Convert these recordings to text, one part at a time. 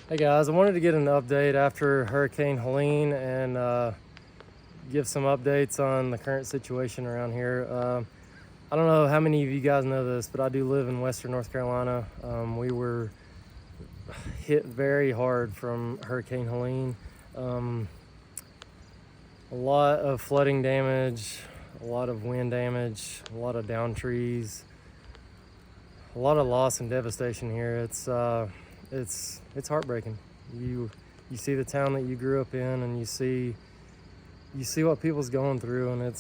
Hey guys, I wanted to get an update after Hurricane Helene and give some updates on the current situation around here. I don't know how many of you guys know this, but I do live in Western North Carolina. We were hit very hard from Hurricane Helene. A lot of flooding damage, a lot of wind damage, a lot of downed trees, a lot of loss and devastation here. It's heartbreaking. You see the town that you grew up in, and you see what people's going through, and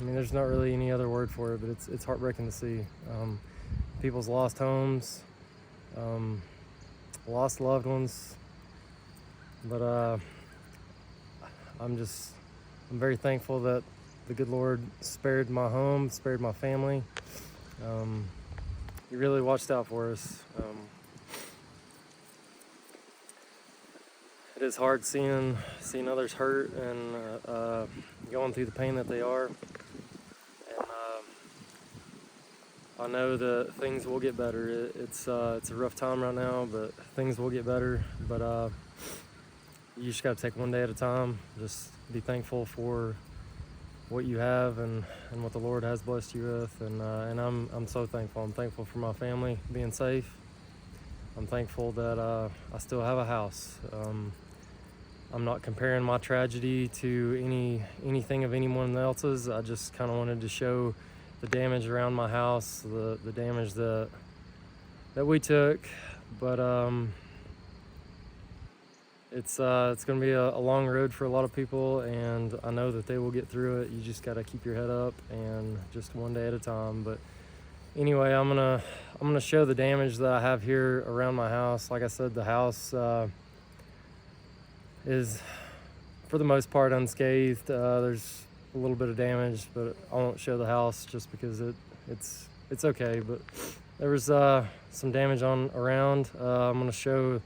there's not really any other word for it, but it's heartbreaking to see. People's lost homes, lost loved ones, but I'm very thankful that the good Lord spared my home, spared my family. He really watched out for us. It is hard seeing others hurt and going through the pain that they are. And I know that things will get better. It's a rough time right now, but things will get better. But you just got to take one day at a time. Just be thankful for what you have and what the Lord has blessed you with. And I'm so thankful. I'm thankful for my family being safe. I'm thankful that I still have a house. I'm not comparing my tragedy to anything of anyone else's. I just kind of wanted to show the damage around my house, the damage that we took. But it's going to be a long road for a lot of people, and I know that they will get through it. You just got to keep your head up and just one day at a time. But anyway, I'm gonna show the damage that I have here around my house. Like I said, the house is for the most part unscathed. There's a little bit of damage, but I won't show the house just because it's okay. But there was some damage around. I'm gonna show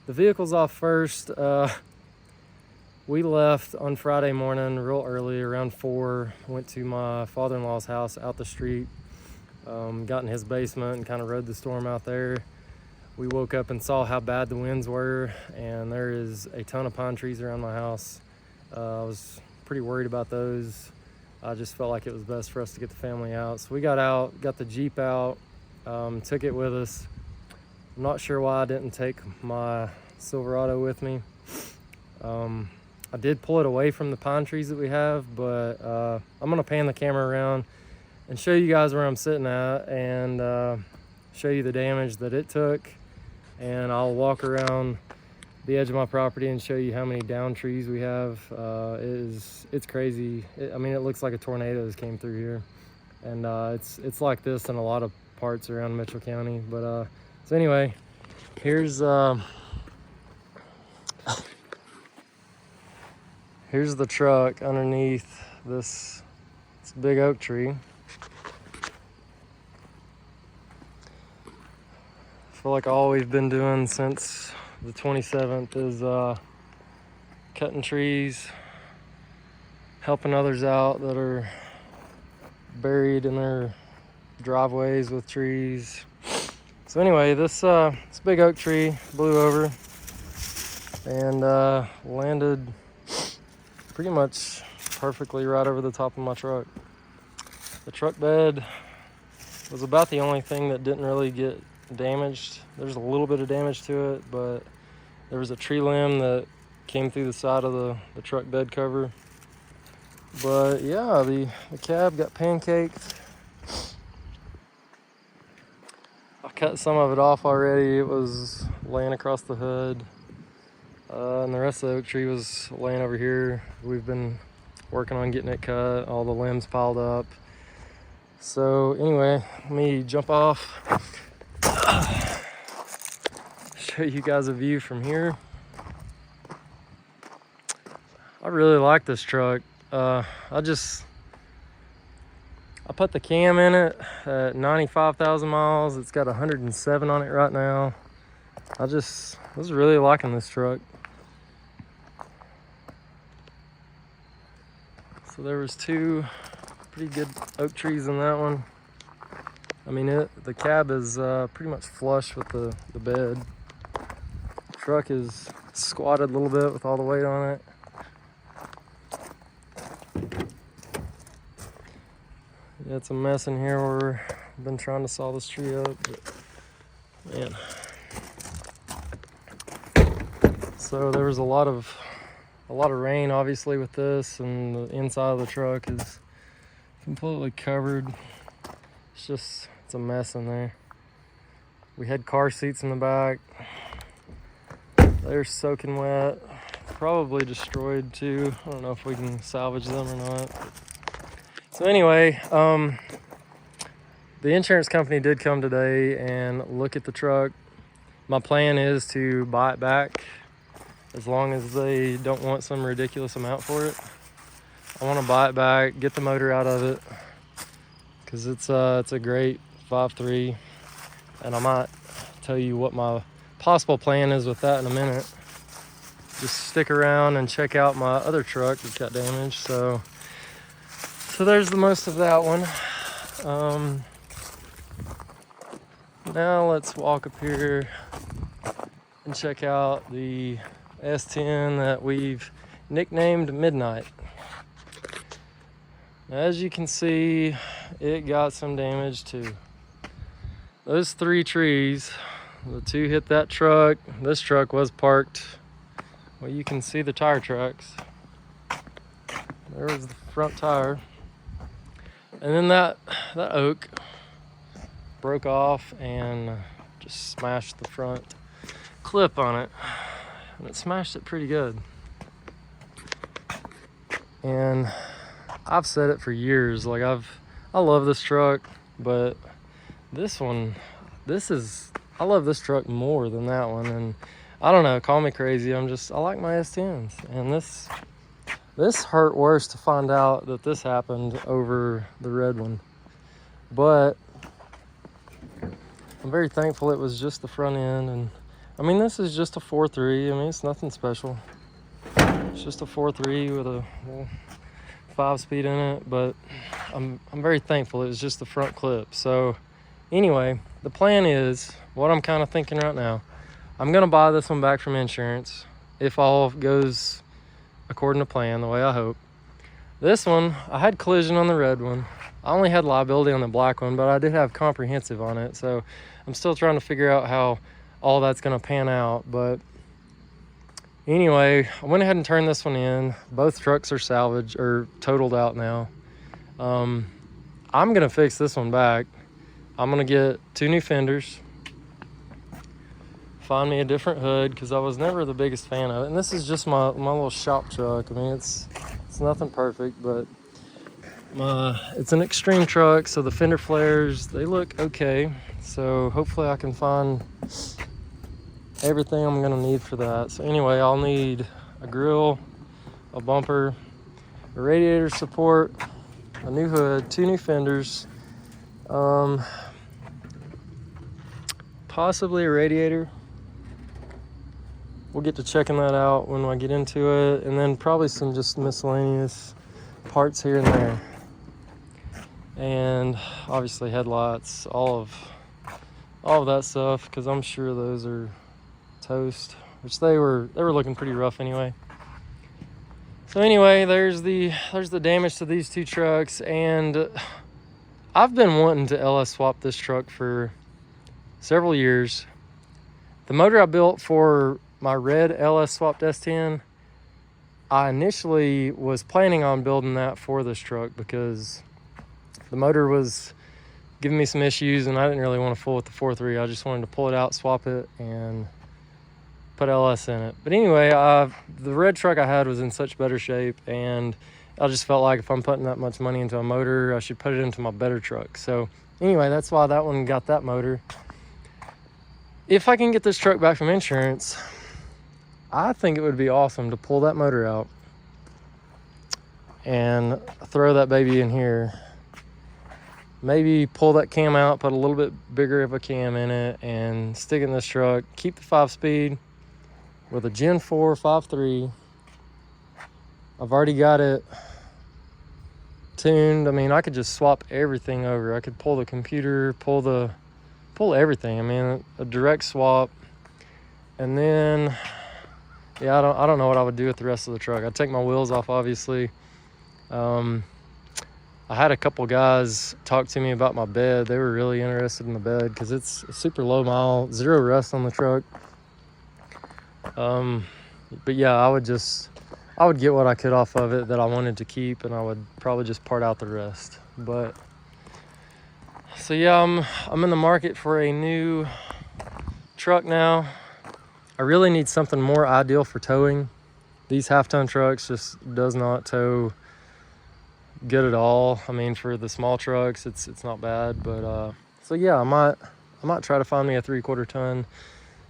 the vehicles off first. We left on Friday morning real early, around 4. Went to my father-in-law's house out the street. Got in his basement and kind of rode the storm out there. We woke up and saw how bad the winds were, and there is a ton of pine trees around my house. I was pretty worried about those. I just felt like it was best for us to get the family out. So we got out, got the Jeep out, took it with us. I'm not sure why I didn't take my Silverado with me. I did pull it away from the pine trees that we have, but I'm gonna pan the camera around and show you guys where I'm sitting at, and show you the damage that it took. And I'll walk around the edge of my property and show you how many down trees we have. It's crazy. It looks like a tornado just came through here, and it's like this in a lot of parts around Mitchell County. But so anyway, here's here's the truck underneath this big oak tree. I feel like all we've been doing since the 27th is cutting trees, helping others out that are buried in their driveways with trees. So anyway, this big oak tree blew over and landed pretty much perfectly right over the top of my truck. The truck bed was about the only thing that didn't really get damaged. There's a little bit of damage to it, but there was a tree limb that came through the side of the truck bed cover. But yeah, the cab got pancaked. I cut some of it off already. It was laying across the hood, and the rest of the oak tree was laying over here. We've been working on getting it cut, all the limbs piled up. So anyway, let me jump off, show you guys a view from here. I really like this truck. I put the cam in it at 95,000 miles. It's got 107 on it right now. I was really liking this truck. So there was 2 pretty good oak trees in that one. The cab is pretty much flush with the bed. Truck is squatted a little bit with all the weight on it. Yeah, it's a mess in here where I've been trying to saw this tree up, but man. So there was a lot of rain obviously with this, and the inside of the truck is completely covered. It's a mess in there. We had car seats in the back. They're soaking wet, probably destroyed too. I don't know if we can salvage them or not. So anyway, the insurance company did come today and look at the truck. My plan is to buy it back as long as they don't want some ridiculous amount for it. I want to buy it back, get the motor out of it, because it's a great 5.3, and I might tell you what my possible plan is with that in a minute. Just stick around and check out my other truck that got damaged. So there's the most of that one. Now let's walk up here and check out the S10 that we've nicknamed Midnight. As you can see, it got some damage too. Those 3 trees, the 2 hit that truck. This truck was parked. Well, you can see the tire tracks. There was the front tire. And then that oak broke off and just smashed the front clip on it. And it smashed it pretty good. And I've said it for years, like I love this truck, but this one, I love this truck more than that one. And I don't know, call me crazy, I like my S10s. And this hurt worse to find out that this happened over the red one. But I'm very thankful it was just the front end. And I mean, this is just a 4.3. I mean, it's nothing special. It's just a 4.3 with a 5-speed in it, but I'm very thankful it was just the front clip. So anyway, the plan is, what I'm kind of thinking right now, I'm gonna buy this one back from insurance if all goes according to plan, the way I hope. This one, I had collision on the red one. I only had liability on the black one, but I did have comprehensive on it. So I'm still trying to figure out how all that's gonna pan out. But anyway, I went ahead and turned this one in. Both trucks are salvaged or totaled out now. I'm gonna fix this one back. I'm gonna get 2 new fenders, find me a different hood, because I was never the biggest fan of it. And this is just my little shop truck. I mean, it's nothing perfect, but it's an extreme truck, so the fender flares, they look okay. So hopefully I can find everything I'm gonna need for that. So anyway, I'll need a grill, a bumper, a radiator support, a new hood, 2 new fenders, possibly a radiator. We'll get to checking that out when I get into it, and then probably some just miscellaneous parts here and there, and obviously headlights, all of that stuff, because I'm sure those are toast, which they were looking pretty rough anyway. So anyway, there's the damage to these 2 trucks, and I've been wanting to LS swap this truck for several years. The motor I built for my red LS swapped S10, I initially was planning on building that for this truck because the motor was giving me some issues and I didn't really want to fool with the 4.3. I just wanted to pull it out, swap it, and put LS in it. But anyway, the red truck I had was in such better shape, and I just felt like if I'm putting that much money into a motor, I should put it into my better truck. So anyway, that's why that one got that motor. If I can get this truck back from insurance, I think it would be awesome to pull that motor out and throw that baby in here. Maybe pull that cam out, put a little bit bigger of a cam in it, and stick it in this truck. Keep the 5-speed with a Gen 4 5.3. I've already got it tuned. I mean, I could just swap everything over. I could pull the computer, pull everything. I mean, a direct swap. And then, yeah, I don't know what I would do with the rest of the truck. I'd take my wheels off, obviously. I had a couple guys talk to me about my bed. They were really interested in the bed because it's super low mile, 0 rust on the truck. But yeah, I would get what I could off of it that I wanted to keep, and I would probably just part out the rest. But so yeah, I'm in the market for a new truck now. I really need something more ideal for towing. These half-ton trucks just does not tow good at all. I mean, for the small trucks, it's not bad. But so yeah, I might try to find me a 3/4 ton,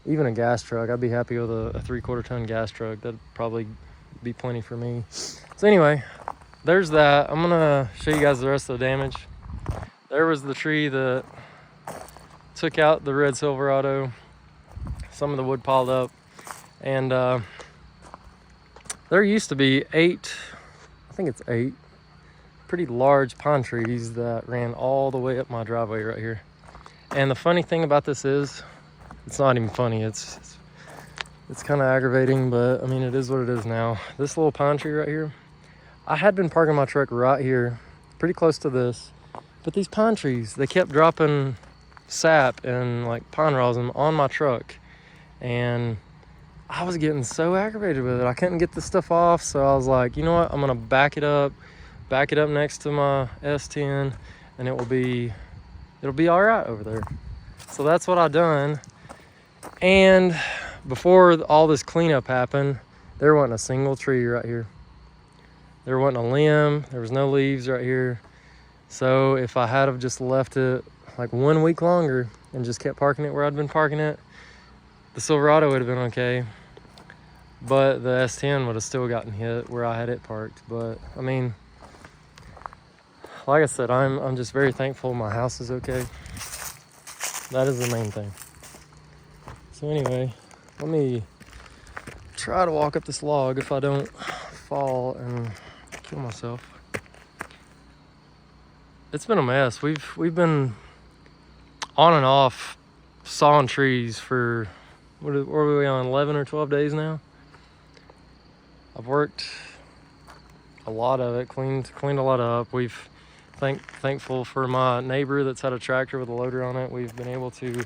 even a gas truck. I'd be happy with a 3/4 ton gas truck. That'd probably be plenty for me. So anyway, there's that. I'm gonna show you guys the rest of the damage. There was the tree that took out the red Silverado. Some of the wood piled up, and there used to be 8, I think it's 8 pretty large pine trees that ran all the way up my driveway right here. And the funny thing about this is, it's not even funny, it's kind of aggravating, but I mean, it is what it is now. This little pine tree right here, I had been parking my truck right here, pretty close to this, but these pine trees, they kept dropping sap and like pine rosin on my truck, and I was getting so aggravated with it. I couldn't get this stuff off, so I was like, you know what, I'm gonna back it up next to my S10, and it'll be all right over there. So that's what I done. And before all this cleanup happened, there wasn't a single tree right here. There wasn't a limb. There was no leaves right here. So if I had have just left it like 1 week longer and just kept parking it where I'd been parking it, the Silverado would have been okay. But the S10 would have still gotten hit where I had it parked. But I mean, like I said, I'm just very thankful my house is okay. That is the main thing. So anyway, let me try to walk up this log if I don't fall and kill myself. It's been a mess. We've been on and off sawing trees for, what are we on, 11 or 12 days now? I've worked a lot of it, cleaned a lot up. We've thankful for my neighbor that's had a tractor with a loader on it. We've been able to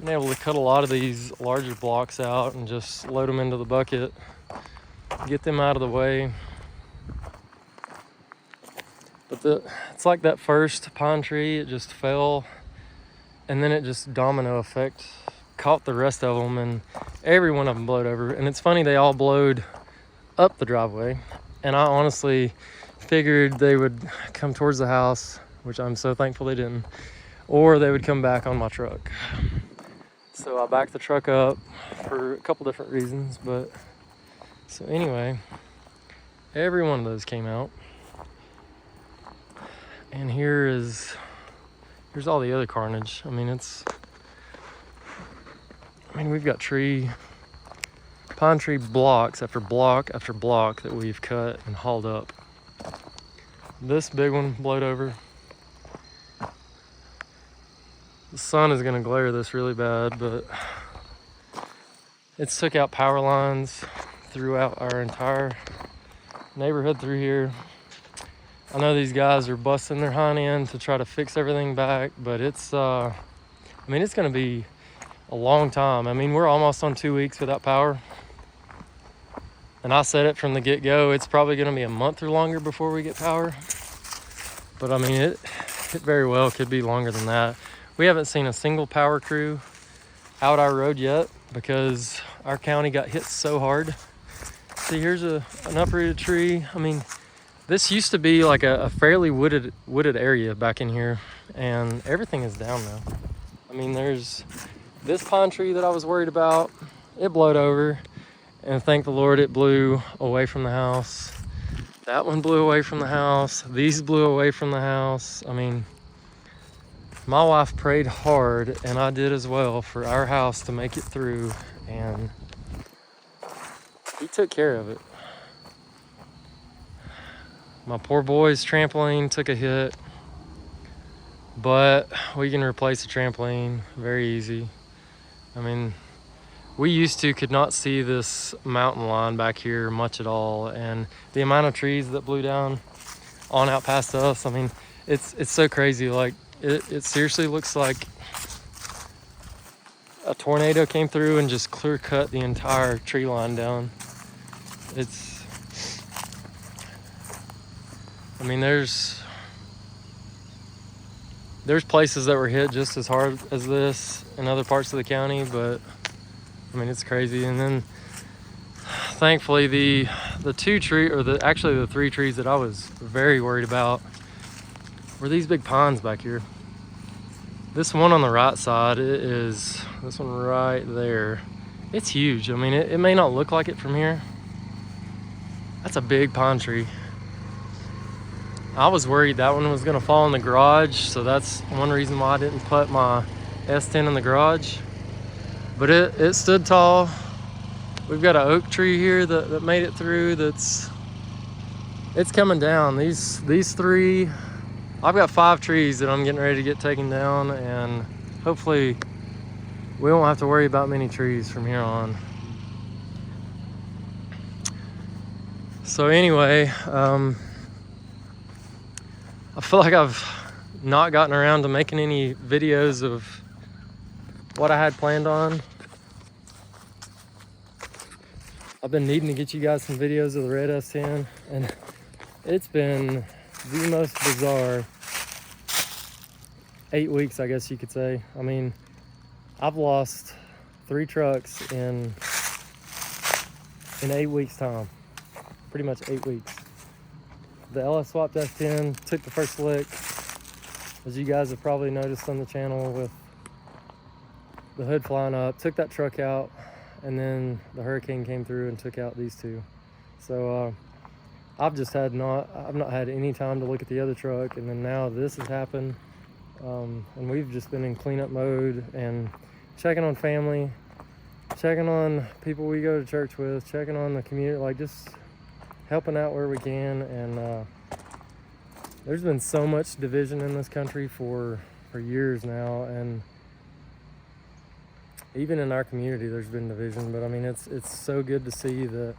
cut a lot of these larger blocks out and just load them into the bucket, get them out of the way. But it's like that first pine tree, it just fell, and then it just domino effect caught the rest of them, and every one of them blowed over. And it's funny, they all blowed up the driveway, and I honestly figured they would come towards the house, which I'm so thankful they didn't, or they would come back on my truck. So I backed the truck up for a couple different reasons, but so anyway, every one of those came out. And here's all the other carnage. I mean, we've got pine tree blocks after block after block that we've cut and hauled up. This big one blowed over. The sun is gonna glare this really bad, but it's took out power lines throughout our entire neighborhood through here. I know these guys are busting their hind end to try to fix everything back, but it's gonna be a long time. I mean, we're almost on 2 weeks without power. And I said it from the get-go, it's probably gonna be a month or longer before we get power. But I mean, it very well could be longer than that. We haven't seen a single power crew out our road yet because our county got hit so hard. See, here's an uprooted tree. I mean, this used to be like a fairly wooded area back in here, and everything is down now. I mean, there's this pine tree that I was worried about. It blowed over, and thank the Lord it blew away from the house. That one blew away from the house. These blew away from the house. I mean, my wife prayed hard, and I did as well, for our house to make it through, and he took care of it. My poor boy's trampoline took a hit, but we can replace the trampoline very easy. I mean, we used to could not see this mountain line back here much at all, and the amount of trees that blew down on out past us, I mean, it's so crazy. Like it seriously looks like a tornado came through and just clear cut the entire tree line down. I mean, there's places that were hit just as hard as this in other parts of the county, but I mean, it's crazy. And then thankfully the the 3 trees that I was very worried about were these big pines back here. This one on the right side, this one right there. It's huge. I mean, it may not look like it from here. That's a big pine tree. I was worried that one was gonna fall in the garage, so that's one reason why I didn't put my S10 in the garage. But it stood tall. We've got an oak tree here that made it through. It's coming down. These 3, I've got 5 trees that I'm getting ready to get taken down, and hopefully we won't have to worry about many trees from here on. So anyway, I feel like I've not gotten around to making any videos of what I had planned on. I've been needing to get you guys some videos of the red S10, and it's been the most bizarre 8 weeks, I guess you could say. I mean, I've lost 3 trucks in 8 weeks time, pretty much 8 weeks. The LS swapped S10 took the first lick, as you guys have probably noticed on the channel, with the hood flying up, took that truck out, and then the hurricane came through and took out these 2. So I've not had any time to look at the other truck, and then now this has happened, and we've just been in cleanup mode and checking on family, checking on people we go to church with, checking on the community, like just helping out where we can. And there's been so much division in this country for years now, and even in our community there's been division. But I mean, it's so good to see that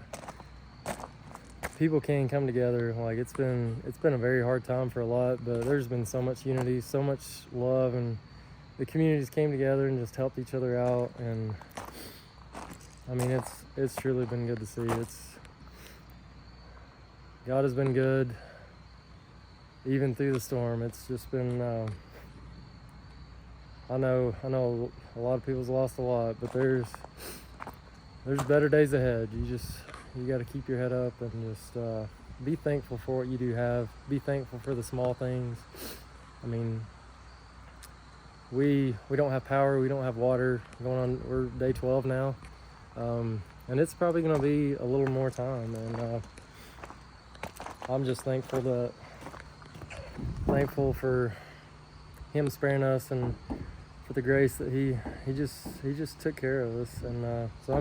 people can come together. Like it's been a very hard time for a lot, but there's been so much unity, so much love, and the communities came together and just helped each other out. And I mean, it's truly been good to see. God has been good even through the storm. It's just been I know a lot of people's lost a lot, but there's better days ahead. You got to keep your head up and just be thankful for what you do have. Be thankful for the small things. I mean, we don't have power, we don't have water. We're day 12 now, and it's probably going to be a little more time. And I'm just thankful for him sparing us, and for the grace that he just took care of us. And so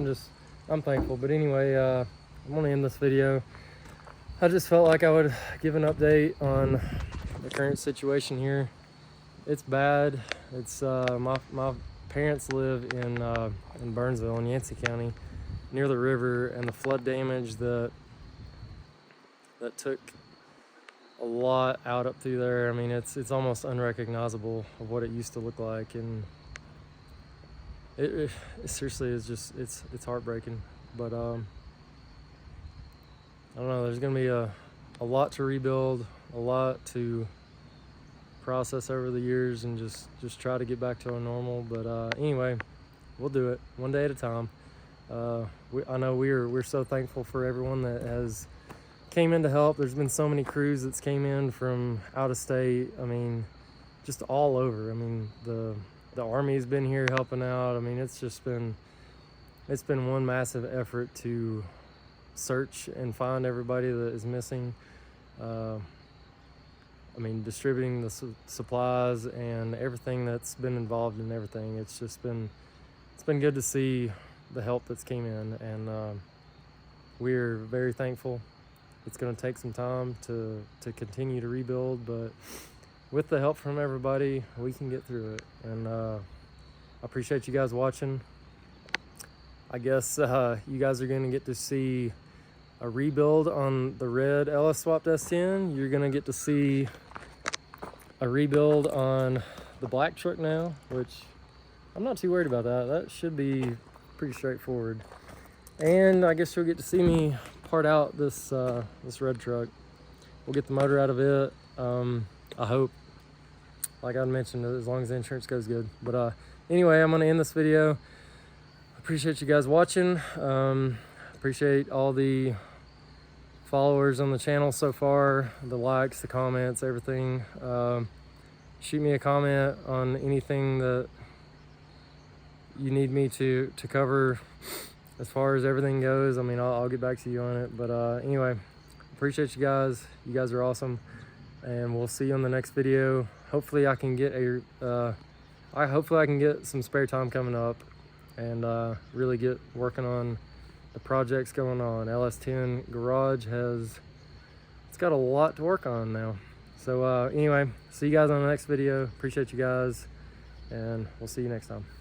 I'm thankful. But anyway, I'm gonna end this video. I just felt like I would give an update on the current situation here. It's bad. It's my parents live in Burnsville in Yancey County, near the river, and the flood damage that took a lot out up through there. I mean, it's almost unrecognizable of what it used to look like, and it seriously is just it's heartbreaking. But I don't know, there's gonna be a lot to rebuild, a lot to process over the years, and just try to get back to our normal. But anyway, we'll do it one day at a time. I know we're so thankful for everyone that has came in to help. There's been so many crews that's came in from out of state. I mean, just all over. I mean, the Army's been here helping out. I mean, it's been one massive effort to search and find everybody that is missing. I mean, distributing the supplies and everything that's been involved in everything. It's been good to see the help that's came in, and we're very thankful. It's going to take some time to continue to rebuild, but with the help from everybody, we can get through it. And I appreciate you guys watching. I guess you guys are going to get to see a rebuild on the red LS swapped S10. You're going to get to see a rebuild on the black truck now, which I'm not too worried about that. That should be pretty straightforward. And I guess you'll get to see me part out this this red truck. We'll get the motor out of it. I hope, like I mentioned, as long as the insurance goes good. But anyway, I'm gonna end this video. Appreciate you guys watching. Appreciate all the followers on the channel so far, the likes, the comments, everything. Shoot me a comment on anything that you need me to cover as far as everything goes. I mean, I'll get back to you on it. But anyway, appreciate you guys. You guys are awesome, and we'll see you on the next video. Hopefully I can get hopefully I can get some spare time coming up and really get working on the projects going on. LS10 Garage it's got a lot to work on now. So anyway, see you guys on the next video. Appreciate you guys, and we'll see you next time.